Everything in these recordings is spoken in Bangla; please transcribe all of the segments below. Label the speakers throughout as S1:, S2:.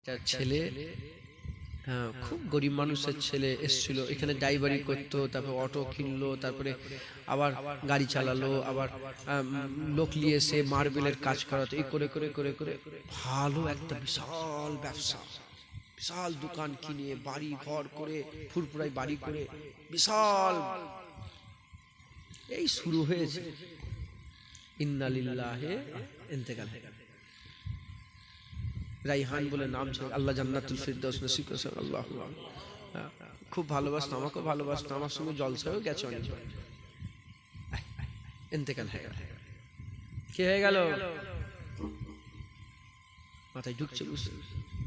S1: একটা ছেলে, খুব গরিব মানুষের ছেলে এসেছিল এখানে, ড্রাইভারি করতো, তারপরে অটো কিনলো, তারপরে আবার গাড়ি চালালো, আবার লোক নিয়ে এসে মার্বেলের কাজ করাতো, এই করে করে করে করে ভালো একটা বিশাল ব্যবসা, বিশাল দোকান কিনে বাড়ি ঘর করে ফুরফুরাই বাড়ি করে বিশাল। এই শুরু হয়েছে, ইন্না লিল্লাহি ইন্তেকাল। রাইহান বলে নাম ছিল, আল্লাহ জান্নাতুল ফিরদাউস নসিব করেছেন। আল্লাহ খুব ভালোবাসতো, আমাকেও ভালোবাসতো, আমার সঙ্গে জলসায়ও গেছে অনেক। ইন্তেকাল হয়ে গেল। কি হয়ে গেল মাথায় ঢুকছে বুঝতে?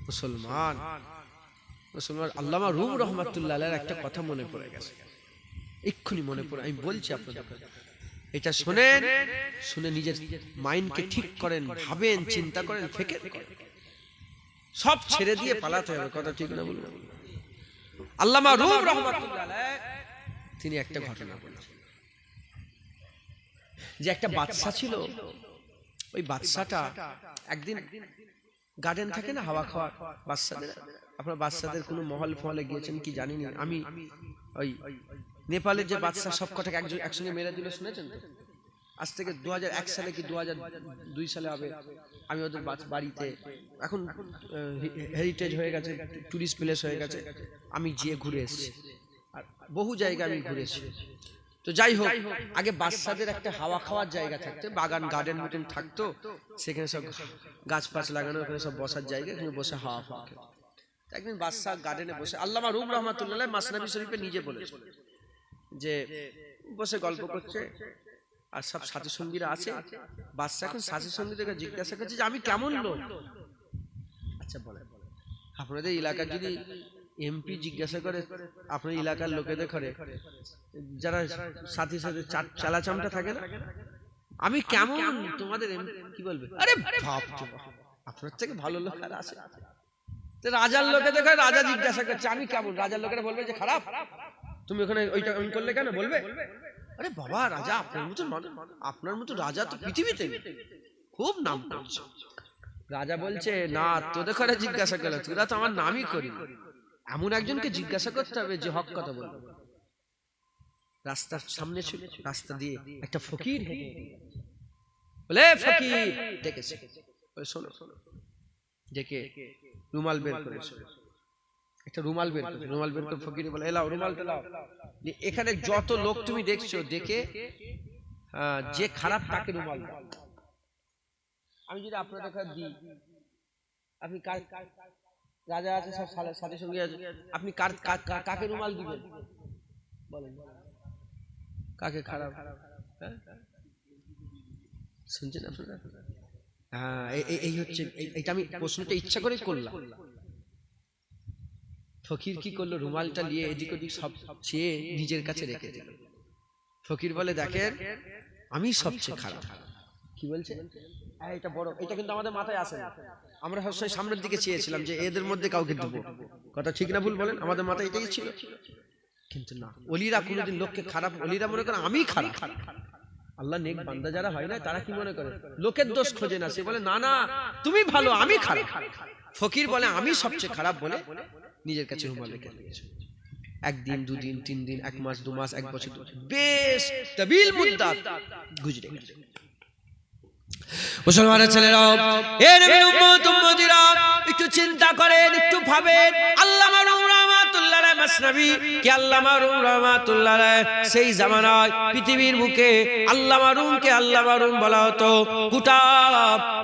S1: মুসলমান আল্লামা রুম রহমাতুল্লাহ আলাইহির একটা কথা মনে পড়ে গেছে, এক্ষুনি মনে পড়ে, আমি বলছি আপনাদের। এটা শুনেন, শুনে নিজের মাইন্ডকে ঠিক করেন, ভাবেন, চিন্তা করেন, ফিকির করেন, সব ছেড়ে দিয়ে পালাতে হবে। কথা ঠিক না বলুন? আল্লামা রুম রহমাতুল্লাহ আলাইহি তিনি একটা ঘটনা বলেছেন যে একটা বাদশা ছিল, ওই বাদশাটা একদিন গার্ডেন থাকে না হাওয়া খাওয়ার বাচ্চাদের, আপনার বাচ্চাদের কোনো মহল ফহলে গিয়েছেন কি জানি না, আমি ওই নেপালের যে বাদশা সব কটাকে একসঙ্গে মেরে দিল শুনেছেন তো? আজ থেকে 2001 সালে কি 2002 সালে হবে, আমি ওদের বাড়িতে, এখন হেরিটেজ হয়ে গেছে, টুরিস্ট প্লেস হয়ে গেছে, আমি গিয়ে ঘুরে এসেছি, আর বহু জায়গা আমি ঘুরেছি। তো যাই হোক, আগে বাচ্চাদের একটা হাওয়া খাওয়ার জায়গা থাকতো, বাগান গার্ডেন মতন থাকতো, সেখানে সব গাছ পাছ লাগানো, ওখানে সব বসার জায়গা, এখানে বসে হাওয়া খাওয়া খেত। একদিন বাদশা গার্ডেনে বসে, আল্লামা রুম রহমাতুল্লাহ আলাইহি মাসনাবি শরীফে নিজে বলেছে যে বসে গল্প করছে, আর সব সাথী সঙ্গীরা আছে। বাদশা এখন সাথী সঙ্গীদেরকে জিজ্ঞাসা করছে যে আমি কেমন লোক? আচ্ছা বলেন, আপনাদের এলাকার যদি এমপি জিজ্ঞাসা করে আপনার এলাকার লোকেদের করে, যারা সাথী সাথে চালা চামটা থাকে না, আমি কেমন তোমাদের কি বলবে? আরে ভাবছো আপনার থেকে ভালো লোক আর আছে? রাজার লোকেদের করে, রাজা জিজ্ঞাসা করছে আমি কেমন? রাজার লোকেরা বলবে যে খারাপ, তুমি ওখানে ওইটা করলে কেন বলবে? আরে বাবা রাজা, আপনার মতো রাজা তো পৃথিবীতে খুব নাম করছে। রাজা বলছে না, তোদের করে জিজ্ঞাসা করলে, তোরা তো আমার নামই করি। এমন একজনকে জিজ্ঞাসা করতে হবে যে হক কথা বলবে। রাস্তার সামনে ছিল, রাস্তা দিয়ে একটা ফকির বলে, ফকির ডেকেছে, শোনো, ডেকে রুমাল বের করেছে, একটা রুমাল বের করে, রুমাল বের করে ফকির বলে এলাও রুমালটা লাও, এখানে যত লোক তুমি দেখছো, দেখে যে খারাপ তাকে রুমাল দাও। আমি যদি আপনাদের কাছে দিই, আপনি রাজা আছে, সব সাথে সঙ্গে আছে, আপনি কাকে রুমাল দিবেন বলেন? কাকে খারাপ? শুনছেন আপনারা? হ্যাঁ, এই হচ্ছে, এটা আমি প্রশ্নটা ইচ্ছা করে করলাম। ফকির কি করলো? রুমালটা নিয়ে এদিক ওদিক সব চেয়ে নিজের কাছে রেখে দিল। ফকির বলে দেখেন আমি সবচেয়ে খারাপ। কি বলছে? এটা বড়, এটা কিন্তু আমাদের মাথায় আসে না। আমরা সবসময় সামনের দিকে চেয়েছিলাম যে এদের মধ্যে কাউকে দেবো। কথা ঠিক না ভুল বলেন? আমাদের মাথায় এটাই ছিল। কিন্তু না, ওলিরা কোনোদিন লোককে খারাপ, ওলিরা মনে করে আমি খারাপ। আল্লাহ নেক বান্দা যারা হয় না, তারা কি মনে করে? লোকের দোষ খোঁজে না, সে বলে না না তুমি ভালো, আমি খারাপ। ফকির বলে আমি সবচেয়ে খারাপ বলে নিজের কাছে রুমাল রেখে দিয়েছে। একদিন, দুদিন, 3 দিন, 1 মাস, 2 মাস, 1 বছর, বেশ তাবিল মুদ্দাত গুজরে গেছে। মুসলমানের ছেলেরা, এ নবীর উম্মত উম্মতিরা, একটু চিন্তা করেন, একটু ভাবেন। আল্লামা রুম রহমাতুল্লাহ আলাইহি মাসনাবি কি আল্লামা রুম রহমাতুল্লাহ আলাইহি সেই জামানায় পৃথিবীর বুকে আল্লামা রুমকে আল্লামা রুম বলা হতো। গোটা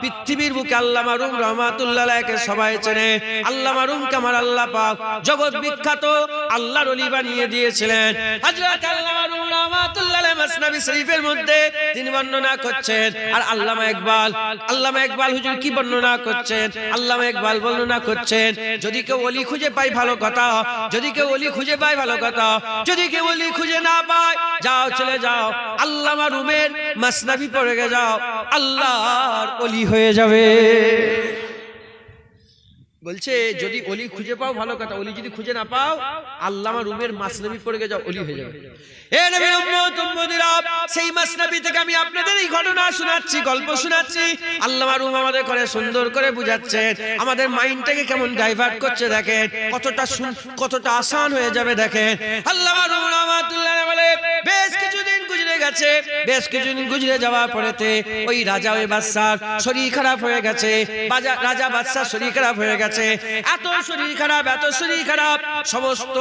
S1: পৃথিবীর বুকে আল্লামা রুম রহমাতুল্লাহ আলাইহিকে সবাই চেনে। আল্লামা রুমকে আমার আল্লাহ পাক জগৎ বিখ্যাত আল্লাহর ওলি বানিয়ে দিয়েছিলেন। হযরত আল্লামা রুম রহমাতুল্লাহ আলাইহি মাসনাবি শরীফের মধ্যে তিনি বর্ণনা করছেন। আর আল্লামা ইকবাল হুজুর কি বর্ণনা করছেন? আল্লামা ইকবাল বর্ণনা করছেন, যদি কেউ ওলি খুঁজে পায় ভালো কথা, যদি কেউ ওলি খুঁজে পায় ভালো কথা, যদি কেউ ওলি খুঁজে না পায়, যাও চলে যাও আল্লামা রুমের মাসনাবি পড়ে গে যাও, আল্লাহর ওলি হয়ে যাবে। বলছে যদি অলি খুঁজে পাও ভালো কথা, অলি যদি খুঁজে না পাও আল্লামা রুমের মাসনবী পড়ে যাও, অলি হয়ে যাবে। এ নবীর উম্মত উম্মতিরা, সেই মাসনবী থেকে আমি আপনাদের এই ঘটনা শোনাচ্ছি, গল্প শোনাচ্ছি। আল্লামা রুম আমাদের করে সুন্দর করে বুঝাচ্ছেন, আমাদের মাইন্ডটাকে কেমন ডাইভার্ট করছে দেখেন, কতটা আসান হয়ে যাবে দেখেন। আল্লামা রুম রাহমাতুল্লাহ বলে বেশ কিছুদিন গুজরে গেছে, বেশ কিছুদিন গুজরে যাওয়ার পরেতে ওই রাজা ওই বাদশার শরীর খারাপ হয়ে গেছে, রাজা বাদশার শরীর খারাপ হয়ে গেছে। এত শরীর খারাপ, এত শরীর খারাপ, সমস্ত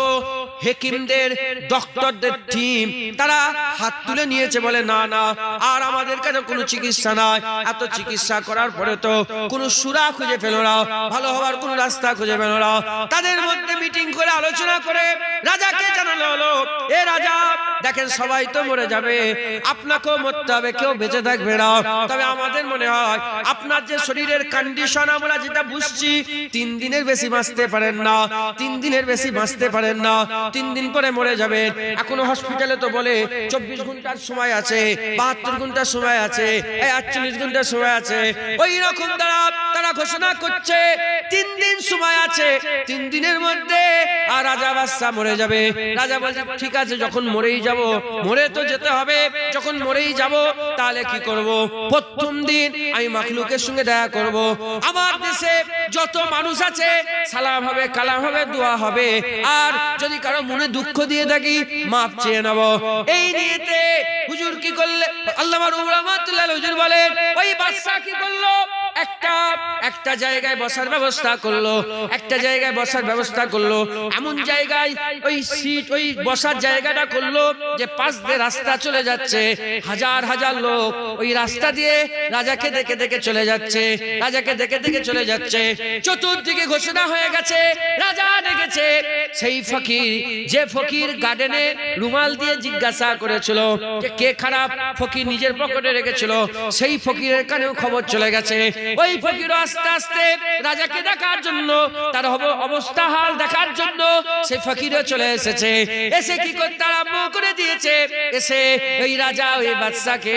S1: হেকিমদের ডক্টরদের টিম তারা হাত তুলে নিয়েছে, বলে না না আর আমাদের কাছে কোনো চিকিৎসা নাই। এত চিকিৎসা করার পরে তো কোনো সুরা খুঁজে পেল না, ভালো হওয়ার কোনো রাস্তা খুঁজে পেল না। তাদের মধ্যে মিটিং করে আলোচনা করে রাজাকে জানানো হলো, এ রাজা দেখেন সবাই তো মরে যাবে, আপনাকেও মরতে হবে, কেউ বেঁচে থাকবে না। তবে আমাদের মনে হয় আপনার যে শরীরের কন্ডিশন আমরা যেটা বুঝছি 3 দিনের বেশি বাঁচতে পারেন না, 3 দিনের বেশি বাঁচতে পারেন না, 3 দিন পরে মরে যাবেন। এখনো হসপিটালে তো বলে 24 ঘন্টার সময় আছে, 72 ঘন্টার সময় আছে, 48 ঘন্টার সময় আছে। ওই রকম তারা ঘোষণা করছে 3 দিন সময় আছে, 3 দিনের মধ্যে আর রাজা বাদশা মরে যাবে। রাজা বলছে ঠিক আছে, যখন মরেই যাব, মরে তো যেতে হবে, যখন মরেই যাব তাহলে কি করব? প্রথম দিন আমি মাখলুকের সঙ্গে দেখা করব, আমার দেশে যত মানুষ আছে সালাম হবে, কালাম হবে, দোয়া হবে, আর যদি কারো মনে দুঃখ দিয়ে থাকি মাপ চেয়ে নেব। এই নিয়েতে হুজুর কি করলে, আল্লামা রুম রাহমাতুল্লাহ হুজুর বলেন ওই বাদশা কি করলো, একটা জায়গায় বসার ব্যবস্থা করলো, একটা জায়গায় বসার ব্যবস্থা করলো, এমন জায়গায় ওই সিট ওই বসার জায়গাটা করলো যে পাশ দিয়ে রাস্তা চলে যাচ্ছে, হাজার হাজার লোক ওই রাস্তা দিয়ে রাজাকে দেখে দেখে চলে যাচ্ছে, রাজাকে দেখে দেখে চলে যাচ্ছে। চতুর্দিকে ঘোষণা হয়ে গেছে, রাজা দেখেছে সেই ফকির, যে ফকির গার্ডেনে রুমাল দিয়ে জিজ্ঞাসা করেছিল যে কে খারাপ, ফকির নিজের পকেটে রেখেছিল, সেই ফকিরের কানেও খবর চলে গেছে। ওই ফকির আস্তে আস্তে রাজাকে দেখার জন্য, তার অবস্থা হাল দেখার জন্য সেই ফকিরও চলে এসেছে। এসে কি করতে আরম্ভ করে দিয়েছে, এসে ওই রাজা ওই বাদশাকে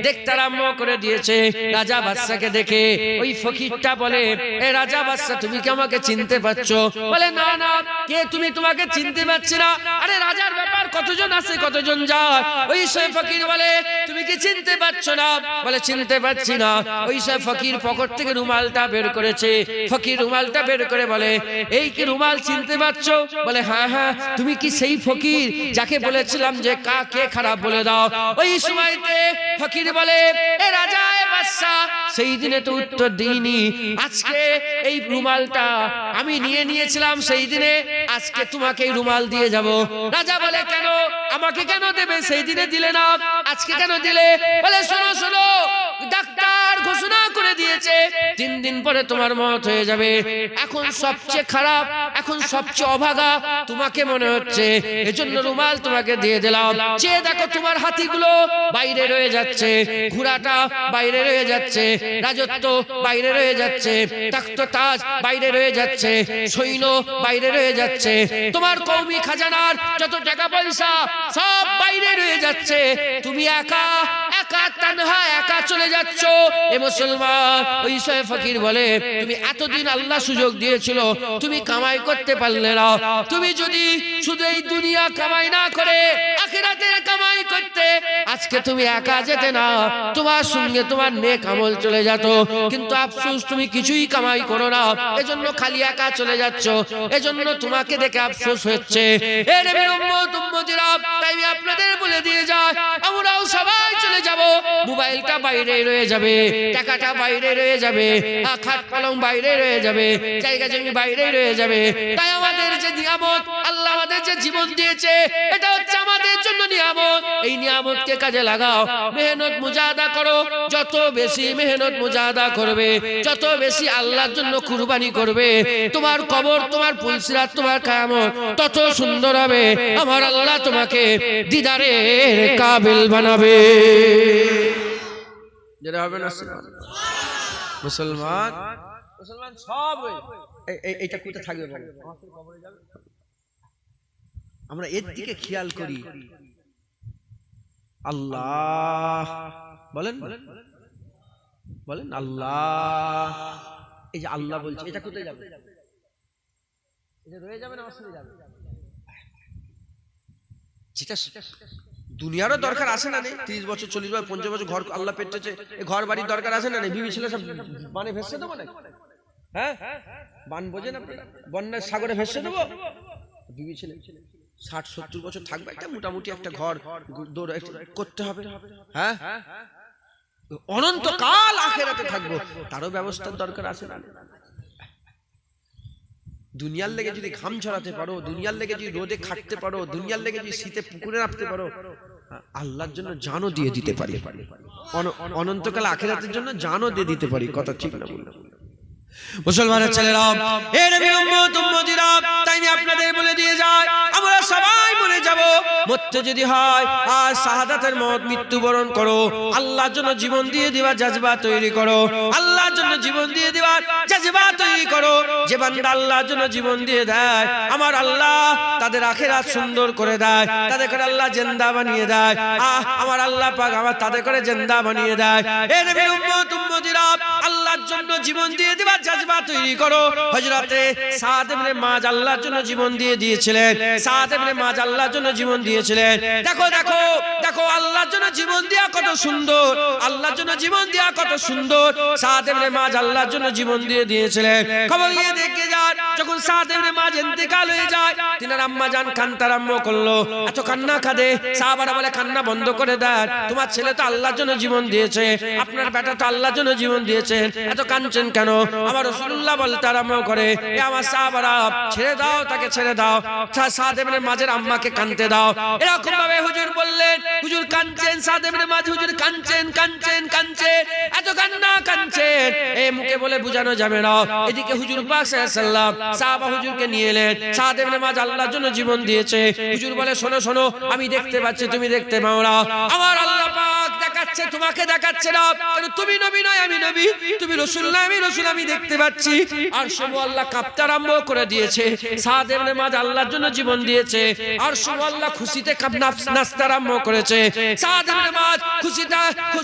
S1: দেখতে আরম্ভ করে দিয়েছে। রাজা বাদশাকে দেখে ওই ফকিরটা বলে, এ রাজা বাদশা তুমি কি আমাকে চিনতে পারছো? বলে না না, কে তুমি, তোমাকে চিনতে পারছি না। আরে রাজার ব্যাপার কতজন আছে কতজন যায়। ওই সে ফকির বলে তুমি কি চিনতে পারছো না? বলে চিনতে পারছি না। ওই সে ফকির পকেট থেকে রুমালটা বের করেছে, ফকির রুমালটা বের করে বলে এই কি রুমাল চিনতে পারছো? বলে হ্যাঁ হ্যাঁ, তুমি কি সেই ফকির যাকে বলেছিলাম যে কে খারাপ বলে দাও? ওই সময়তে ফকির বলে এ রাজা এ বাদশা, সেই দিনে তো উত্তর দিইনি, আজকে এই রুমালটা আমি নিয়ে নিয়েছিলাম সেই দিনে, আজকে তোমাকে এই রুমাল দিয়ে যাব। রাজা বলে কেন, আমাকে কেন দেবে, সেই দিনে দিলে না, আজকে কেন দিলে? বলে শোনো শোনো, ডাক্তার ঘোষণা করে দিয়েছে 3 দিন পরে তোমার মওত হয়ে যাবে। এখন সবচেয়ে খারাপ, এখন সবচেয়ে অভাগা তোমাকে মনে হচ্ছে, এজন্য রুমাল তোমাকে দিয়ে দিলাম। চেয়ে দেখো তোমার হাতিগুলো বাইরে রয়ে যাচ্ছে, ঘোড়াটা বাইরে রয়ে যাচ্ছে, রাজত্ব বাইরে রয়ে যাচ্ছে, তাখ্ত তাজ বাইরে রয়ে যাচ্ছে, সৈন্য বাইরে রয়ে যাচ্ছে, তোমার কওমি খাজানার যত টাকা পয়সা সব বাইরে রয়ে যাচ্ছে, তুমি একা একা তানহা একা চলে যাচ্ছ। এ মুসলমান, ওই সে ফকির বলে তুমি এতদিন আল্লাহ সুযোগ দিয়েছিল, তুমি কামাই করতে পারলে না। তুমি যদি শুধু এই দুনিয়া কামাই না করে আখিরাতের কামাই করতে, আজকে তুমি একা যেতে না, তোমার সঙ্গে তোমার নেক আমল চলে যেত। কিন্তু আফসোস তুমি কিছুই কামাই করো না, এজন্য খালি একা চলে যাচ্ছ, এজন্য তোমাকে দেখে আফসোস হচ্ছে। এ নবীর উম্মত উম্মতিরা, তাই আমি আপনাদের বলে দিয়ে যাই, আমরাও সবাই চলে যাব, মোবাইলটা বাইরে রয়ে যাবে, টাকাটা বাইরে রয়ে যাবে, খাট পালং বাইরে রয়ে যাবে, জায়গা জমি বাইরে রয়ে যাবে। তাই আমাদের যে নিয়ামত আল্লাহ আমাদের যে জীবন দিয়েছে, এটা হচ্ছে আমাদের জন্য নিয়ামত। এই নিয়ামতকে কাজে লাগাও, মেহনত মুজাহাদা করো, যত বেশি মেহনত মুজাহাদা করবে, যত বেশি আল্লাহর জন্য কুরবানি করবে, তোমার কবর, তোমার পুলসিরাত, তোমার কিয়ামত তত সুন্দর হবে। আমার আল্লাহ তোমাকে দিদারের কাবিল বানাবে। যেটা হবে না মুসলমান, মুসলমান সব এইটা কোথায় থাকবে? আমরা এর দিকে খেয়াল করি। আল্লাহ বলেন বলেন আল্লাহ, এই যে আল্লাহ বলছে, এটা কোথায় যাবে? এটা রয়ে যাবে না আসলে যাবে, যেটা দুনিয়ারও দরকার আছে না নেই, 30 বছর 40 বছর 50 বছর ঘর আল্লাহ পেটেছে, এই ঘর বাড়ির দরকার আছে না নেই, বিবি ছেলে সব বানে ভেসে দেবো নাকি? হ্যাঁ, বান বোঝেন আপনারা, বন্যার সাগরে ভেসে দেবো? বিবি ছেলে 60-70 বছর থাকবে, একটা মোটামুটি একটা ঘর করতে হবে। হ্যাঁ, অনন্তকাল আখিরাতে থাকবো, তারও ব্যবস্থার দরকার আছে না? দুনিয়ার লেগে যদি ঘাম ঝরাতে পারো, দুনিয়ার লেগে যদি রোদে খাটতে পারো, দুনিয়ার লেগে যদি শীতে পুকুরে নামতে পারো, আল্লাহর জন্য জানও দিয়ে দিতে পারি, অনন্তকাল আখিরাতের জন্য জানও দিয়ে দিতে পারি। কথা ঠিক না বললাম? মুসলমানের ছেলেরা, হে নবীর উম্মত উম্মতিরা, তাই আমি আপনাদের বলে দিয়ে যাই, আমরা সবাই মরে যাব, মরতে যদি হয় আর শাহাদাতের মত মৃত্যুবরণ করো, আল্লাহর জন্য জীবন দিয়ে দিবা জাজবা তৈরি করো, আল্লাহর জন্য জীবন দিয়ে দিবা জাজবা তৈরি করো। যে বান্দা আল্লাহর জন্য জীবন দিয়ে দেয়, আমার আল্লাহ তাদের আখিরাত সুন্দর করে দেয়, তাদের করে আল্লাহ জিন্দা বানিয়ে দেয়। আমার আল্লাহ পাক আমার তাদের করে জিন্দা বানিয়ে দেয়। হে নবীর উম্মত উম্মতিরা, আল্লাহর জন্য জীবন দিয়ে দিবা জাজবা তৈরি করো। হযরতে সাদ ইবনে মায আল্লাহর জন্য জীবন দিয়ে দিয়েছিলেন, সাদ ইবনে মায আল্লাহর জন্য জীবন দিয়েছিলেন। দেখো দেখো দেখো, আল্লাহর জন্য জীবন দেয়া কত সুন্দর, আল্লাহর জন্য জীবন দেয়া কত সুন্দর। সাদ ইবনে মায আল্লাহর জন্য জীবন দিয়ে দিয়েছিলেন। খবর নিয়ে দেখে যান, যখন সাদ ইবনে মায ইন্তেকাল হয়ে যায়, তিনার আম্মা জান কান্না আরম্ভ করলো, এত কান্না কাঁদে। সাহাবারা বলে, কান্না বন্ধ করে দেন, তোমার ছেলে তো আল্লাহর জন্য জীবন দিয়েছে, আপনার বেটা তো আল্লাহর জন্য জীবন দিয়েছেন, এত কাঁদছেন কেন? আমার রাসূলুল্লাহ বলতে আরম্ভ করে, এ আমার সাহাবারা, ছেড়ে দাও, তাকে ছেড়ে দাও, সাদ ইবনে মাযের আম্মাকে কাঁদতে দাও। এরকম ভাবে হুজুর বললেন, হুজুর কাঁদছেন, সাদ ইবনে মায হুজুর কাঁদছেন কাঁদছেন কাঁদছেন, এত কান্না কাঁদছেন, এই মুখে বলে বোঝানো যাবে না। এদিকে হুজুর পাক সাল্লাল্লাহু আলাইহি ওয়াসাল্লাম সাহাবা হুজুরকে নিয়ে এলেন, সাদ ইবনে মায আল্লাহর জন্য জীবন দিয়েছে। হুজুর বলে, শোনো শোনো, আমি দেখতে পাচ্ছি, তুমি দেখতে পাও না, আমার আল্লাহ পাক দেখাচ্ছে, তোমাকে দেখাচ্ছে না, কারণ তুমি নবী নয় আমি নবী, তুমি রাসূল নয় আমি রাসূল, আমি দেখতে পাচ্ছি। আর সব আল্লাহ কাঁপতে আরম্ভ করে দিয়েছে। সাদ ইবনে মায আল্লাহর জন্য জীবন দিয়েছে, আর সব আল্লাহ খুশিতে নাচতে আরম্ভ করেছে। সাদ ইবনে মায খুশিতে,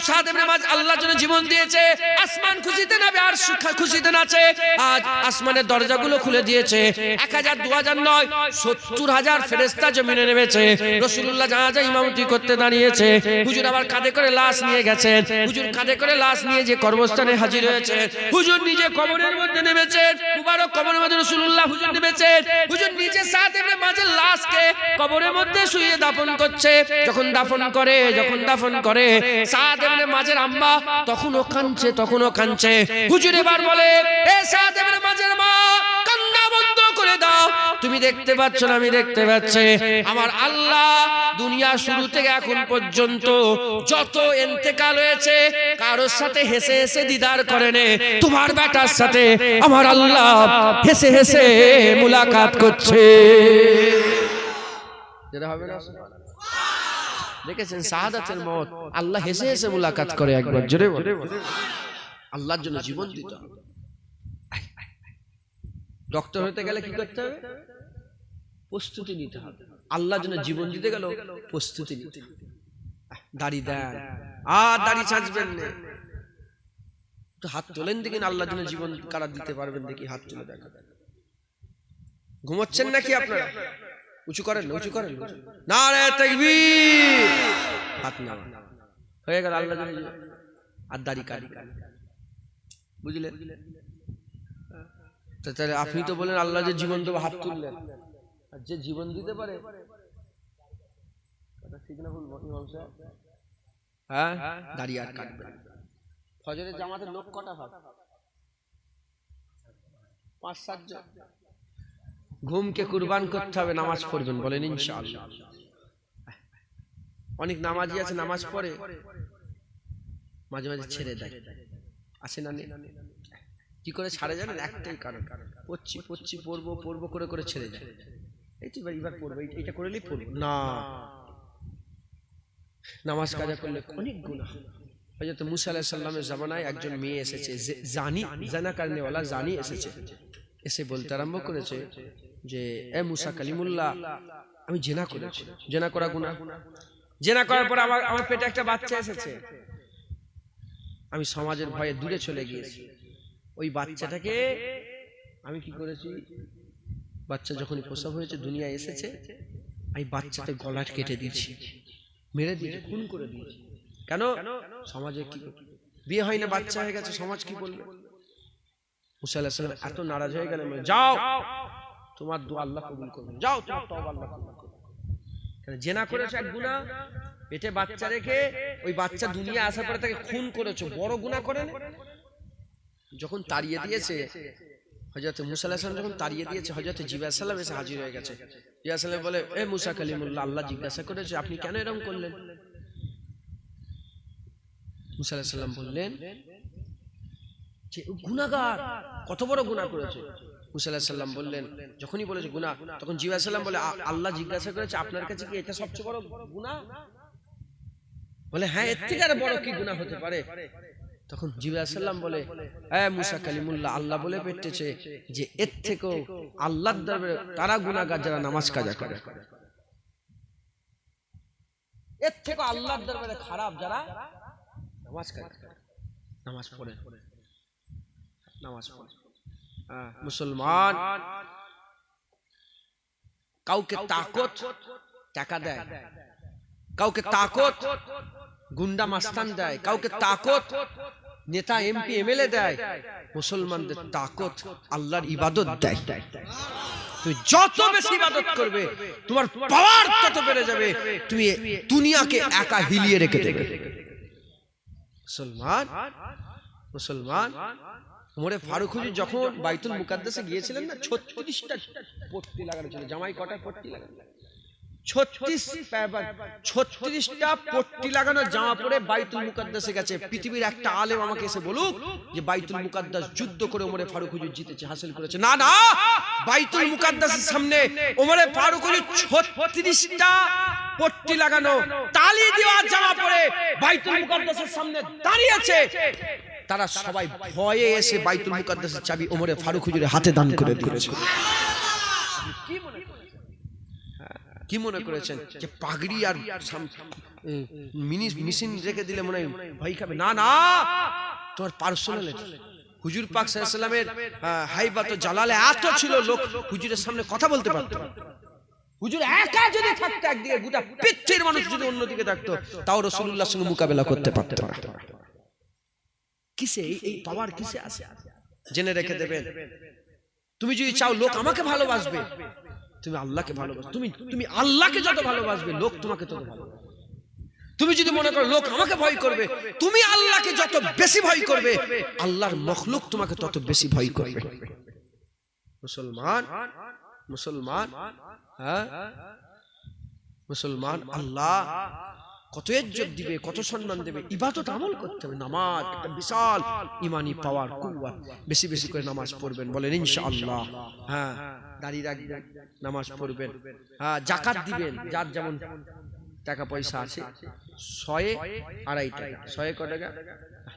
S1: সাদ ইবনে মায আল্লাহর জন্য জীবন দিয়েছে, আসমান খুশিতে নাচে, আর খুশিতে নাচে। আজ আসমানের দরজাগুলো খুলে দিয়েছে, 1000 2000 নয়, 70,000 ফেরেশতা জমিনে নেমেছে। রাসূলুল্লাহ জানাজা ইমামতি করতে দাঁড়িয়েছে, হুজুর আবার কাঁধে করে লাশ নিয়ে গেছেন, হুজুর কাঁধে করে লাশ নিয়ে যে কবরস্থানে হাজির হয়েছে, হুজুর নিজে কবরের মধ্যে নেমেছেন, মুবারক কবরের মধ্যে রাসূলুল্লাহ হুজুর নেমেছেন, হুজুর নিজে সাদ ইবনে মাযের লাশকে কবরের মধ্যে শুইয়ে দাফন করছে। যখন দাফন করে সাদ ইবনে মাযের আম্মা তখনও কাঁদছে। হুজুর এবার বলে, এ সাদ ইবনে মাযের মা, কান্না বন্ধ করে দাও, তুমি দেখতে পাচ্ছ না আমি দেখতে পাচ্ছি, আমার আল্লাহ দুনিয়া শুরু থেকে এখন পর্যন্ত যত ইন্তেকাল হয়েছে, কারোর সাথে হেসে হেসে দিদার করেনি, তোমার বেটার সাথে আমার আল্লাহ হেসে হেসে মুলাকাত করছে। যেটা হবে না, দেখেছেন শাহাদাতের মত, আল্লাহ হেসে হেসে মুলাকাত করে। একবার জোরে বলে, আল্লাহর জন্য জীবন দিতে হবে। ডক্টর হতে গেলে কি করতে হবে? প্রস্তুতি নিতে হবে। আল্লাহর জন্য জীবন দিতে গেল প্রস্তুতি নিতে হবে। দাড়ি দেন, আর দাড়ি ছাঁচবেন না, একটু হাত তোলেন দেখি, আল্লাহর জন্য জীবন কারা দিতে পারবেন দেখি, হাত তুলে দেখা। ঘুমোচ্ছেন নাকি আপনারা? উঁচু করেন, উঁচু করেন, নারে তাকবীর, হাত না হয়ে গেল আল্লাহর জন্য। আর দাড়ি কাটি, বুঝলেন? তাহলে আপনি তো বলেন আল্লাহ যে জীবন দেবো, হাত তুললেন, আর যে জীবন দিতে পারে, ঠিক না ভুল? হ্যাঁ, দাঁড়িয়ে আর কাটবে। ফজরের জামাতের লোক কটা ভাগ? 5-7 জন। ঘুমকে কুরবান করতে হবে, নামাজ পড়বেন, বলেন ইনশাআল্লাহ। অনেক নামাজি আছে, নামাজ পড়ে মাঝে মাঝে ছেড়ে দেয়, আছে না? কি করে ছাড়ে জানেন? একটাই কারণ, পড়বো করে ছেড়ে যায়। এই তো এবার পড়বো, এটা করলেই পড়বো না। নামাজ কাজা করলে অনেক গুনাহ। হযরত মুসা আলাইহিস সালামের জামানায় একজন মেয়ে এসেছে, জানা করনে ওয়ালা জানি এসেছে, এসে বলতে আরম্ভ করেছে যে, এ মুসা কালিমুল্লাহ, আমি জিনা করেছি। জিনা করা গুনাহ। জিনা করার পর আমার পেটে একটা বাচ্চা এসেছে, আমি সমাজের ভয়ে দূরে চলে গিয়েছি। ওই বাচ্চাটাকে আমি কি করেছি? বাচ্চা যখন প্রসব হয়েছে, দুনিয়া এসেছে, এই বাচ্চাতে গলা কেটে দিয়েছি, মেরে দিয়েছি, খুন করে দিয়েছি। কেন? সমাজে কি, বিয়ে হয় না, বাচ্চা হয়ে গেছে, সমাজ কি বলবে? মুসা আলাইহিস সালাম এত নারাজ হয়ে গেলেন, যাও তোমার দোয়া আল্লাহ কবুল করবেন, যাও তোমার তওবা আল্লাহ কবুল করবেন। জেনা করেছে এক গুনাহ, পেটে বাচ্চা রেখে ওই বাচ্চা দুনিয়া আসার পরে তাকে খুন করেছে, বড় গুনাহ করেন। যখন তাড়িয়ে দিয়েছে হযরত মুসা আলাইহিস সালাম, যখন তাড়িয়ে দিয়েছে, হযরত জিবরাইল আলাইহিস সালাম এসে হাজির হয়ে গেছে। জিবরাইল সালাম বলে, এ মুসা কালিমুল্লাহ, আল্লাহ জিজ্ঞাসা করেছে আপনি কেন এরকম করলেন? মুসা আলাইহিস সালাম বললেন যে গুনাহগার, কত বড় গুনাহ করেছে। মুসা আলাইহিস সালাম বললেন, যখনই বলেছে গুনাহ, তখন জিবরাইল সালাম বলে, আল্লাহ জিজ্ঞাসা করেছে আপনার কাছে কি এটা সবচেয়ে বড় গুনাহ? বলে হ্যাঁ, এর থেকে আর বড় কি গুনাহ হতে পারে? তখন জিবরাইল সালাম বলে, এ মুসা কালিমুল্লাহ, আল্লাহ বলে পেটেছে যে এর থেকেও আল্লাহর দরবারে তারা গুনাহগার যারা নামাজ কাজা করে, এর থেকে আল্লাহর দরবারে খারাপ যারা নামাজ কাজা করে, নামাজ পড়ে, নামাজ পড়ে। মুসলমান কাউকে তাকত টাকা দেয়, কাউকে তাকত গুন্ডা মাস্তান দেয়, কাউকে তাকত নেতা এমপি এমএলএ দেয়। মুসলমানদের তাকত আল্লাহর ইবাদত দেয়। তুমি যত বেশি ইবাদত করবে তোমার পাওয়ার তত বেড়ে যাবে, তুমি দুনিয়াকে একা হিলিয়ে রেখে দেবে। মুসলমান মুসলমান ওমরে ফারুক হুজুর যখন বাইতুল মুকাদ্দাসে গিয়েছিলেন না, 36টা পট্টি লাগানো ছিল। জামাই কটা পট্টি লাগানো? 36টা পট্টি লাগানো জামা পরে বাইতুল মুকাদ্দাসে গেছে। পৃথিবীর একটা আলেম আমাকে এসে বলুক যে বাইতুল মুকাদ্দাস যুদ্ধ করে ওমরে ফারুক হুজুর জিতেছে, হাসিল করেছে। না না, বাইতুল মুকাদ্দাসের সামনে ওমরে ফারুক হুজুর 36টা পট্টি লাগানো তালি দেওয়া জামা পরে বাইতুল মুকাদ্দাসের সামনে দাঁড়িয়েছে। তারা সবাই ভয়ে এসে বাইতুল মুকাদ্দাসের চাবি ওমরে ফারুক হুজুরের হাতে দান করে দিয়েছে। কি মনে করেছেন যে পাগড়ি আর মেশিন রেখে দিলে মনে হয় ভয় খাবে? না না, তোমার পার্সোনালিটি হুজুর পাক সাল্লাল্লাহু আলাইহি ওয়াসাল্লামের হাইবাত ও জালালে এত ছিল, লোক হুজুরের সামনে কথা বলতে পারত না। হুজুর একা যদি থাকতো একদিকে, গোটা পৃথিবীর মানুষ যদি অন্যদিকে থাকতো, তাও রাসূলুল্লাহর সঙ্গে মোকাবেলা করতে পারত না। কিসে এই পাওয়ার কিসে আছে? জেনে রেখে দেবেন। তুমি যদি চাও লোক আমাকে ভালোবাসবে, তুমি আল্লাহকে ভালোবাসবে। তুমি আল্লাহকে যত ভালোবাসবে, লোক তোমাকে তত ভালোবাসবে। তুমি যদি মনে করো লোক আমাকে ভয় করবে, তুমি আল্লাহকে যত বেশি ভয় করবে, আল্লাহর মখলুক তোমাকে তত বেশি ভয় করবে। মুসলমান মুসলমান হ্যাঁ মুসলমান, আল্লাহ কত ইজ্জত দিবে, কত সম্মান দেবে। ইবাদত আমল করতে হবে। নামাজ একটা বিশাল ইমানি পাওয়ার, কুওয়াত। বেশি বেশি করে নামাজ পড়বেন, বলেন ইনশাআল্লাহ। হ্যাঁ, দাঁড়িয়ে রাখবেন, নামাজ পড়বেন। হ্যাঁ, যাকাত দিবেন, যার যেমন টাকা পয়সা আছে। 100 2.5 টাকা, 100 ক টাকা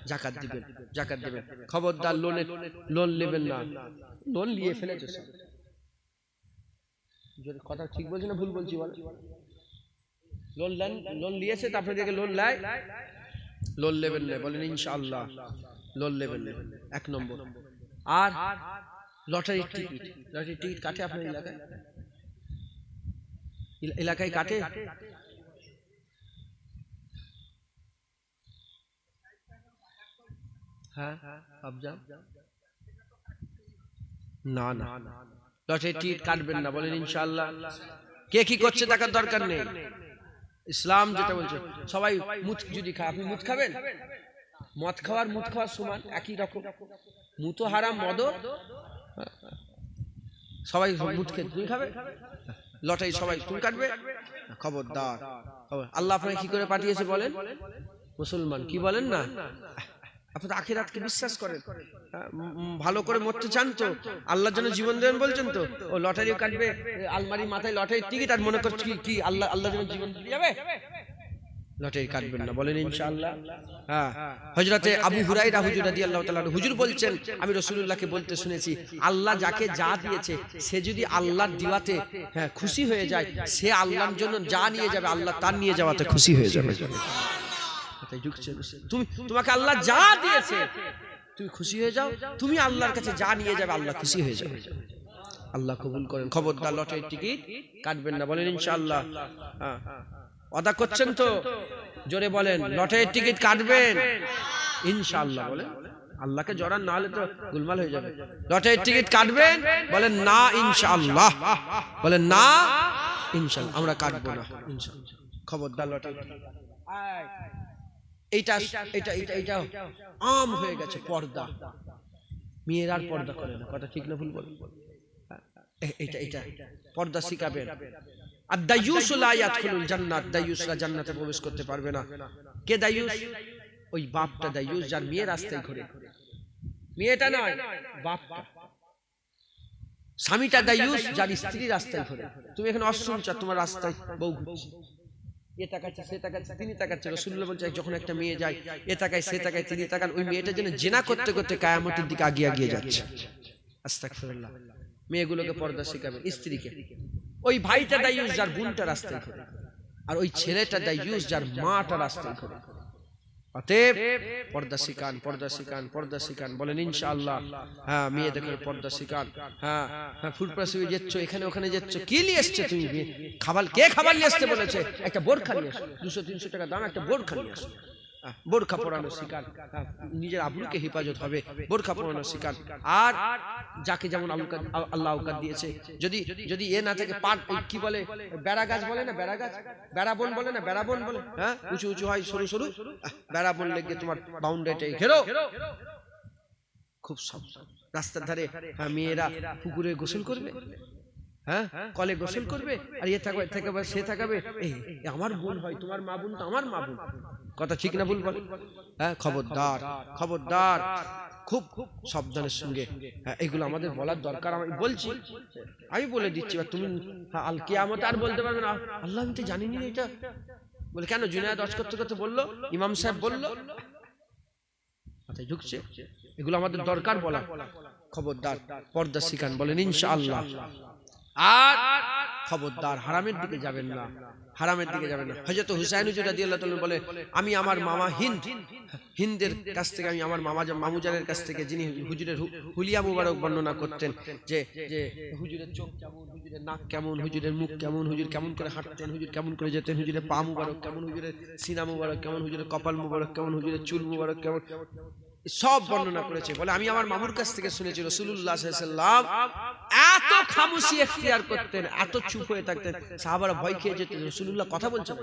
S1: যাকাত দিবেন, যাকাত দিবেন। খবরদার লোন নেবেন না, লোন নিয়ে ফেলেছে। কথা ঠিক বলছি না ভুল বলছি? বল, লোন নিয়েছে তো আপনাদেরকে লোন লাই, লোন নেবেন না, বলেন ইনশাআল্লাহ। লোন নেবেন না, 1 নম্বর। আর লটারির টিকিট কাটে আপনার এলাকায় কাটে? হ্যাঁ, না না, লটারির টিকিট কাটবেন না, বলেন ইনশাআল্লাহ। কে কি করছে দেখার দরকার নেই। ইসলাম যেটা বলছে, সবাই মুত যদি খায়, আপনি মুত খাবেন? মদ খাওয়ার মুত খাওয়ার সমান, একই রকম। মুতো হারাম, মদ সবাই মুত খেয়ে তুমি খাবে, লটারি সবাই তুমি কাটবে? খবরদার। আল্লাহ আপনাকে কি করে পাঠিয়েছে বলেন? মুসলমান কি বলেন না? আপনি তো আখিরাতকে বিশ্বাস করেন, ভালো করে মরতে চান তো, আল্লাহর জন্য জীবন দেবেন বলছেন তো। ও লটারি কাটবে, আলমারি মাথায় লটারির টিকিট, আর মনে করছে কি আল্লাহর জন্য জীবন দিয়ে যাবে? লটারি কাটবেন না, বলেন ইনশাআল্লাহ। হ্যাঁ, হযরতে আবু হুরায়রা হুজুর রাদিয়াল্লাহু তাআলা হুজুর বলছেন, আমি রাসূলুল্লাহকে বলতে শুনেছি, আল্লাহ যাকে যা দিয়েছে সে যদি আল্লাহর দিওয়াতে খুশি হয়ে যায়, সে আল্লাহর জন্য যা নিয়ে যাবে, আল্লাহ তার নিয়ে যাওয়াতে খুশি হয়ে যাবে। তোমাকে আল্লাহ যা দিয়েছে তুমি খুশি হয়ে যাও, তুমি আল্লাহর কাছে যা নিয়ে যাবে আল্লাহ খুশি হয়ে যাবে। আল্লাহ কবুল করেন। খবরদার লটারির টিকিট কাটবেন না, বলেন ইনশাআল্লাহ। ওয়াদা করছেন তো? জোরে বলেন, লটারির টিকিট কাটবেন ইনশাআল্লাহ। বলেন, আল্লাহকে জড়ান, না হলে তো গোলমাল হয়ে যাবে। লটারির টিকিট কাটবেন? বলেন না ইনশাআল্লাহ। বলেন না ইনশাআল্লাহ, আমরা কাটবো না ইনশাআল্লাহ। খবরদার লটারি। এইটা এটা এটা এটা আম হয়ে গেছে পর্দা, মেয়েরা আর পর্দা করে না, কথা ঠিক না ভুল বলেন? এটা এটা পর্দা শিখাবেন। আর দায়ুস লা ইয়াদখুলুল জান্নাত, দায়ুসরা জান্নাতে প্রবেশ করতে পারবে না। কে দায়ুস? ওই বাপটা দায়ুস যার মেয়ে রাস্তায় ঘোরে। মেয়েটা নয়, বাপটা। স্বামীটা দায়ুস যার স্ত্রী রাস্তায় ঘোরে। তুমি এখানে অশুনছ, তোমার রাস্তায় বউ ঘুরছে, এ তাকাচ্ছে সে তাকাচ্ছে, তিনি তাকাচ্ছে। রাসূলুল্লাহ বলছে যখন একটা মেয়ে যায়, এ তাকায় সে তাকায়, তিনি তাকান, ওই মেয়েটা যেন জিনা করতে করতে কিয়ামতের দিকে আগিয়ে যাচ্ছে। আস্তাগফিরুল্লাহ। মেয়েগুলোকে পর্দা শেখাবেন, স্ত্রীকে। ওই ভাইটা দায়ুস যার বোনটা রাস্তায় ঘোরে, আর ওই ছেলেটা দায়ুস যার মাটা রাস্তায় ঘোরে। অতএব পর্দা শিখান, পর্দা শিখান, পর্দা শিখান, বলেন ইনশাআল্লাহ। হ্যাঁ, মেয়েদের পর্দা শিখান। হ্যাঁ হ্যাঁ, ফুলপ্রাসে যাচ্ছ, এখানে ওখানে যাচ্ছ, কি নিয়ে এসছে তুমি? খাবার, কে খাবার নিয়ে আসতে বলেছে? একটা বোরখা নিয়ে আসো, 200-300 টাকা দাম একটা বোরখা নিয়ে আসো। বোরখা পরানো শিখান, নিজের আবরুকে হেফাজত হবে, বোরখা পরানো শিখান। আর যাকে যেমন আল্লাহ আওকাত দিয়েছে, যদি যদি এ না থাকে, পাট কি বলে, বেড়া গাছ বলে না, বেড়া গাছ, বেড়াবন বলে না, বেড়াবন বলে, হ্যাঁ, উঁচু উঁচু হয়, সরু সরু, বেড়াবন লেগে তোমার বাউন্ডারিটাই ঘেরো। খুব সাবধান। রাস্তার ধারে মেয়েরা পুকুরে গোসল করবে, হ্যাঁ, কলে গোসল করবে, আর এ থাকবে সে থাকবে, আমার বোন হয়, তোমার মা বোন তো আমার মা বোন, কথা ঠিক না ভুল বলে? হ্যাঁ, খবরদার, খবরদার, খুব সাবধানের সঙ্গে। হ্যাঁ, এগুলো আমাদের বলার দরকার। আমি বলছি, আমি বলে দিচ্ছি, তুমি আল কিয়ামতে আর বলতে পারবে না আল্লাহ আমি তো জানিনি এটা। বলে কেন? জুনায়েদ ওয়াজ করতে করতে বললো, ইমাম সাহেব বললো, মাথায় ঢুকছে। এগুলো আমাদের দরকার বলা। খবরদার পর্দা শিখান, বলেন ইনশাআল্লাহ। আর খবরদার হারামের দিকে যাবেন না, হারামের দিকে যাবেন না। হযরত হুসাইন হুজুর রাদিয়াল্লাহু তাআলা বলে, আমি আমার মামা হিন্দের কাছ থেকে, আমি আমার মামুজানের কাছ থেকে, যিনি হুজুরের হুলিয়া মুবারক বর্ণনা করতেন, যে যে হুজুরের চোখ কেমন, হুজুরের নাক কেমন, হুজুরের মুখ কেমন, হুজুর কেমন করে হাঁটতেন, হুজুর কেমন করে যেতেন, হুজুরের পা মুবারক কেমন, হুজুরের সিনা মুবারক কেমন, হুজুরের কপাল মুবারক কেমন, হুজুরের চুল মুবারক কেমন, সব বর্ণনা করেছে। বলে আমি আমার মামুর কাছ থেকে শুনেছি রাসূলুল্লাহ সাল্লাল্লাহু আলাইহি ওয়াসাল্লাম এত খামোশি এখতিয়ার করতেন, এত চুপ হয়ে থাকতেন, সাহাবারা ভয় খেয়ে যেতেন। রাসূলুল্লাহ কথা বলছেন,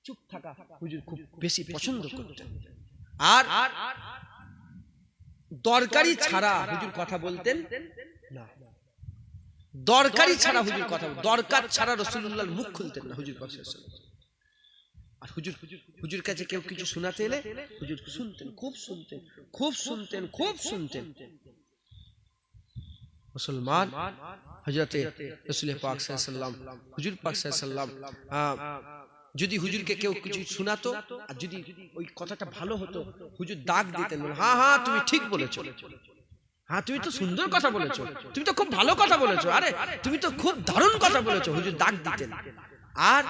S1: চুপ থাকা হুজুর খুব বেশি পছন্দ করতেন। আর দরকারি ছাড়া হুজুর কথা বলতেন না, দরকারি ছাড়া হুজুর কথা, দরকার ছাড়া রাসূলুল্লাহর মুখ খুলতেন না হুজুর পাক সাল্লাল্লাহু আলাইহি ওয়াসাল্লাম। আর হুজুর কাছে কেউ কিছু শোনাতে এলে হুজুর শুনতেন, খুব শুনতেন, খুব শুনতেন, খুব শুনতেন। মুসলমান হযরতে রাসূল পাক সাল্লাল্লাহু আলাইহি ওয়াসাল্লাম, হুজুর পাক সাল্লাল্লাহু আলাইহি ওয়াসাল্লাম, যদি হুজুরকে কেউ কিছু শোনাতো, আর যদি ওই কথাটা ভালো হতো, হুজুর ডাক দিতেন, হ্যাঁ হ্যাঁ তুমি ঠিক বলেছো, হ্যাঁ তুমি তো সুন্দর কথা বলেছো, তুমি তো খুব ভালো কথা বলেছো, আরে তুমি তো খুব দারুণ কথা বলেছো, হুজুর ডাক দিতেন। আর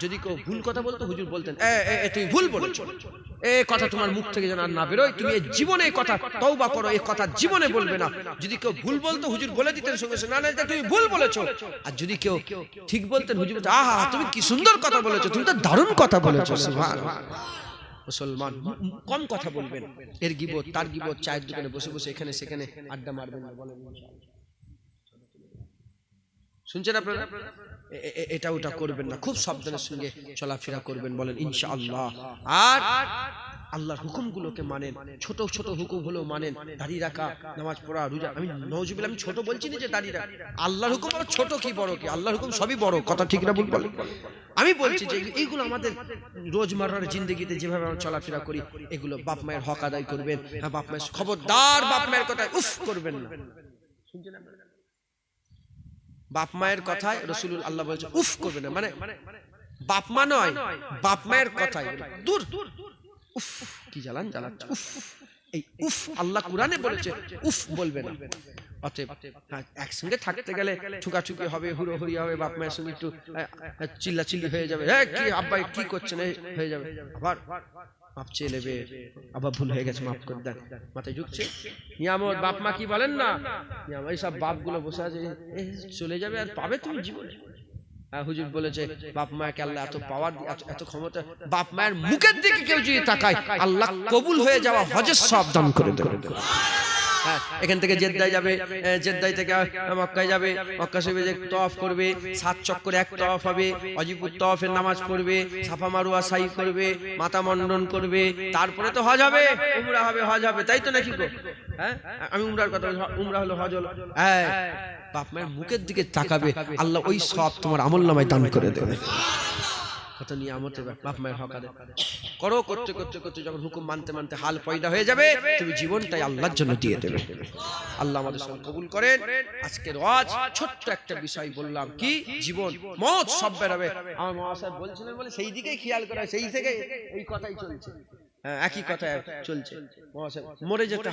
S1: যদি কেউ ভুল কথা বলতো, হুজুর বলতেন, তুমি ভুল বলেছো, এই কথা তোমার মুখ থেকে যেন আর না বেরোয়, তুমি এই জীবনে এই কথা তওবা করো, এই কথা জীবনে বলবে না। যদি কেউ ভুল বলতো, হুজুর বলে দিতেন সঙ্গে সঙ্গে, না তুমি ভুল বলেছো। আর যদি কেউ ঠিক বলতেন, হুজুর বলতেন, আহা তুমি কি সুন্দর কথা বলেছো, তুমি তো দারুণ কথা বলেছো। সুবহানাল্লাহ। মুসলমান কম কথা বলবেন, এর গীবত তার গীবত, চায়ের দোকানে বসে বসে এখানে সেখানে আড্ডা মারবেন না, বলেন শুনছেন আপনারা? এটা ওটা করবেন না, খুব সাবধানের সঙ্গে চলাফেরা করবেন, বলেন ইনশাআল্লাহ। আর আল্লাহর হুকুমগুলোকে মানেন, ছোট ছোট হুকুম হলেও মানেন, দাঁড়িয়ে রাখা, নামাজ পড়া, রোজা। আমি নাউজুবিল্লাহ, আমি ছোট বলছি না যে দাঁড়িয়ে রাখা, আল্লাহর হুকুম আর ছোট কি বড় কি, আল্লাহর হুকুম সবই বড়, কথা ঠিক না বলবেন? আমি বলছি যে এইগুলো আমাদের রোজমার্রার জিন্দেগিতে যেভাবে আমরা চলাফেরা করি, এগুলো বাপ মায়ের হক আদায় করবেন। হ্যাঁ, বাপ মায়ের খবরদার বাপ মায়ের কথায় উফ করবেন না, শুনছেন আপনারা? বাপ মায়ের কথায় রাসূলুল্লাহ আল্লাহ বলেছে উফ করবে না, মানে বাপ মা নয়, বাপ মায়ের কথায় দূর, উফ কি জ্বালান জ্বালাচ্ছে, উফ, এই উফ আল্লাহ কোরআনে বলেছে উফ বলবে না। অতএব একসঙ্গে থাকতে গেলে ছুকাছুকি হবে, হুড়োহুড়ি হবে, বাপ মায়ের সঙ্গে একটু চিল্লাচিল্লি হয়ে যাবে, কি আব্বা কি করছেন হয়ে যাবে, আবার মাপ চেয়ে নেবে, আবার ভুল হয়ে গেছে মাফ করে দেন, মাথায় ঝুঁকছে। নিয়ামত বাপ মা কি বলেন না, এই সব বাপগুলো বসে আছে, চলে যাবে আর পাবে তুমি জীবনে। হুজুর বলেছে বাপ মাকে আল্লাহ এত পাওয়ার, এত ক্ষমতা, বাপ মায়ের মুখের দিকে কেউ যদি তাকায় আল্লাহ কবুল হয়ে যাওয়া হজের সব দান করে দেবে। এখান থেকে জেদ্দায় যাবে, জেদ্দায় থেকে মক্কায় যাবে, মক্কা শরীফে যে তওয়াফ করবে, 7 চক্করে এক তওয়াফ হবে, অজিপুর তওয়াফের নামাজ পড়বে, সাফা মারওয়া সাই করবে, মাথা মন্ডন করবে, তারপরে তো হজ হবে, উমরা হবে, হজ হবে, তাই তো নাকি গো? হ্যাঁ, আমি উমরার কথা, উমরা হলো হজ হলো। হ্যাঁ, বাপ মায়ের মুখের দিকে তাকাবে, আল্লাহ ওই সব তোমার আমলনামায় দান করে দেবে। কত নিয়ামত বাপ মায়ের হক আদায় করো, করতে করতে করতে যখন হুকুম মানতে মানতে হাল পয়দা হয়ে যাবে, তুমি জীবনটাই আল্লাহর জন্য দিয়ে দেবে। আল্লাহ আমাদের সব কবুল করেন। আজকের ওয়াজ ছোট্ট একটা বিষয় বললাম, কি জীবন মত সব বেরোবে। আমার মহাশয় বলছিলেন বলে সেই দিকেই খেয়াল করা, সেই থেকে এই কথাই চলছে। হ্যাঁ, একই কথা চলছে। মহাশয় মরে যেতে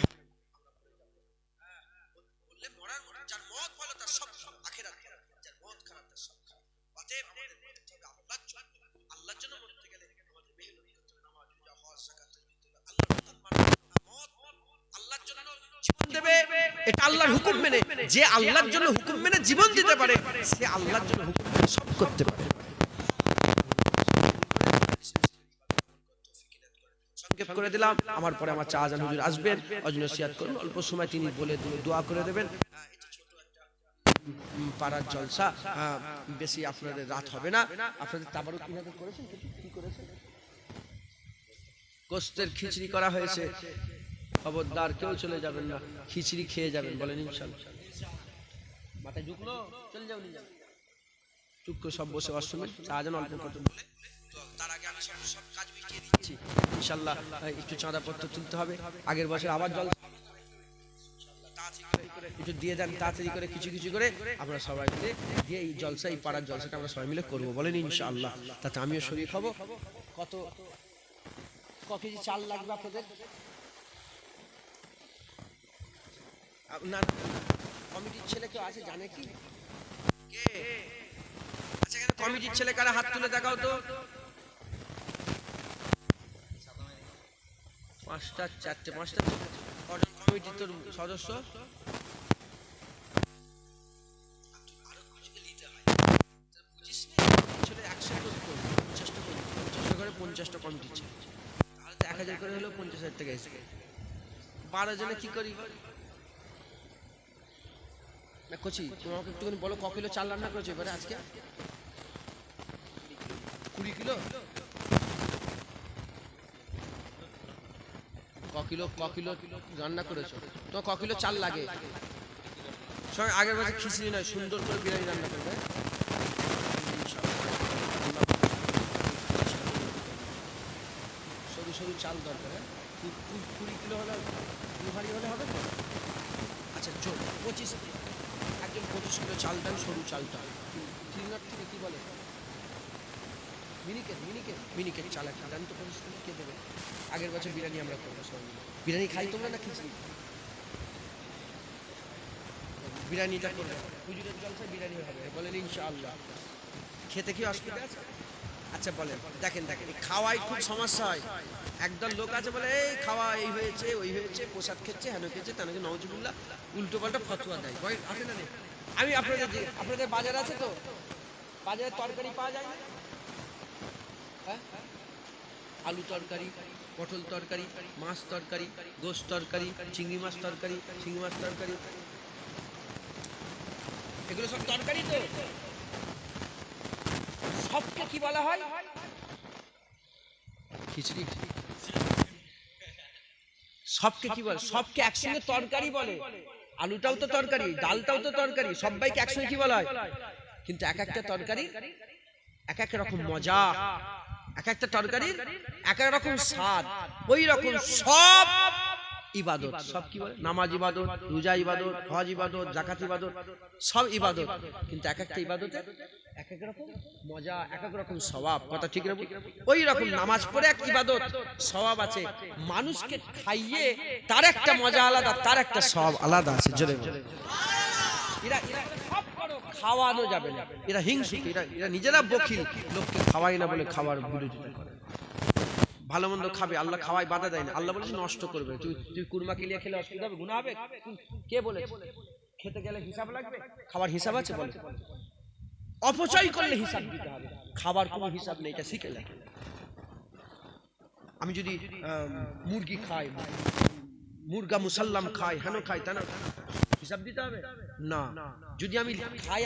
S1: এটা আল্লাহর হুকুম মেনে, যে আল্লাহর জন্য হুকুম মেনে জীবন দিতে পারে সে আল্লাহর জন্য হুকুম মেনে সব করতে পারে। সংক্ষেপ করে দিলাম, আমার পরে আমার চাচাজান হুজুর আসবেন, অজনসিয়াত করুন, অল্প সময় তিনি বলে দোয়া করে দেবেন। পাড়ার জলসা, বেশি আপনাদের রাত হবে না। আপনাদের তাবারুক কিভাবে করেছেন, কি করেছেন? গোস্তের খিচড়ি করা হয়েছে, খবরদার কেউ চলে যাবেন না, খিচড়ি খেয়ে যাবেন, বলেন ইনশাআল্লাহ। মাথায় ঢুকলো, চলে যাও, নিয়ে যাবেন চুক্ক সব বসে অসময় চাচাজান অল্প কথা বলে, তো তার আগে আমি সব কাজ মিটিয়ে দিচ্ছি ইনশাআল্লাহ। একটু চাঁদাপত্র তুলতে হবে, আগের বছর আবার জল একটু দিয়ে দেন তাড়াতাড়ি করে, কিছু কিছু করে আমরা সবাই মিলে দিয়ে এই জলসা, এই পাড়ার জলসাটা আমরা সবাই মিলে করবো, বলেন ইনশাআল্লাহ। তাতে আমিও শরীর হব। কত ক কেজি চাল লাগবে আপনাদের? আপনার কমিটির ছেলে কেউ আছে, জানে কি? কে? আচ্ছা, এখানে কমিটির ছেলে কারা, হাত তুলে দেখাও তো। 5টা 4টে 5টা কজন কমিটির তোর সদস্য? ছেলে 50টা কমিটির ছেলে, তাহলে তো 1000 করে হলো 50,000 টাকা এসে 12 জনে কি করি না কচি? তোমাকে একটুখানি বলো, ক কিলো চাল রান্না করেছো এবারে আজকে? 20 কিলো। ক কিলো রান্না করেছো? তো ক কিলো চাল লাগে? সবাই আগের বছর খিচড়ি নয়, সুন্দর করে বিরিয়ানি রান্না করবে। সরু সরু চাল দরকার, 20 কিলো হলে, ভারী হলে হবে তো? আচ্ছা, 25 একজন 25 কিলো চাল দেন, সরু চালটা। ক্লিনার থেকে কি বলে, মিনিকেট চাল একটা দেন তো, 25 কিলো কে দেবে? আগের বছর বিরিয়ানি আমরা করবো সবাই মিলে। বিরিয়ানি খাই তোমরা না খিচড়ি? বিরিয়ানিটা করবে, হুজুরের জলসায় বিরিয়ানি হবে, বলেন ইনশাআল্লাহ। খেতে কি অসুবিধা আছে? আচ্ছা বলেন, দেখেন খাওয়াই খুব সমস্যা হয়। একদল লোক আছে বলে এই খাওয়া এই হয়েছে ওই হয়েছে, প্রসাদ খেচ্ছে, হেন খেচ্ছে, তেনাকে নওয়াজুবিল্লাহ উল্টো পাল্টা ফতোয়া দেয়। আছে না? আমি আপনাদের বাজার আছে তো, বাজারে তরকারি পাওয়া যায় না? হ্যাঁ, আলু তরকারি, পটল তরকারি, মাছ তরকারি, গোশ তরকারি, চিংড়ি মাছ তরকারি, শিঙি মাছ তরকারি, এগুলো সব তরকারি তো। সবকে কি বলা হয়? খিচড়ি। সবকে কি বলে? সবকে একসঙ্গে তরকারি বলে। আলুটাও তো তরকারি, ডালটাও তো তরকারি, সবাইকে একসঙ্গে কি বলা হয়? কিন্তু এক একটা তরকারি এক এক রকম মজা, এক একটা তরকারির এক এক রকম স্বাদ। ওই রকম সব ইবাদত, সব কি বলে? নামাজ ইবাদত, রোজা ইবাদত, হজ ইবাদত, যাকাত ইবাদত, সব ইবাদত। কিন্তু এক একটা ইবাদতে এক এক রকম মজা, এক এক রকম সওয়াব। কথা ঠিক না? ওই রকম নামাজ পড়ে এক ইবাদত, সওয়াব আছে। মানুষকে খাইয়ে তার একটা মজা আলাদা, তার একটা সওয়াব আলাদা আছে। জোরে বলে। এরা সব খাওয়ানো যাবে না, এরা হিংসুক, এরা নিজেরা বখিল, লোককে খাওয়াই না বলে খাবার বিরোধিতা করে। ভালো মন্দ খাবে, আল্লাহ খাওয়াই বাধা দেয় না, আল্লাহ বলেছে নষ্ট করবে। তুই কুরমা কিলিয়া খেলে অসুবিধা হবে, গুনাহ হবে? কে বলেছে? খেতে গেলে হিসাব লাগবে? খাবার হিসাব আছে? বলে অপচয় করলে হিসাব দিতে হবে, খাবার কোনো হিসাব নেই, এটা শিখে লাগে। আমি যদি মুরগি খাই, মুরগা মুসাল্লাম খাই, হেন খাই, তা না হিসাব দিতে হবে না। যদি আমি খাই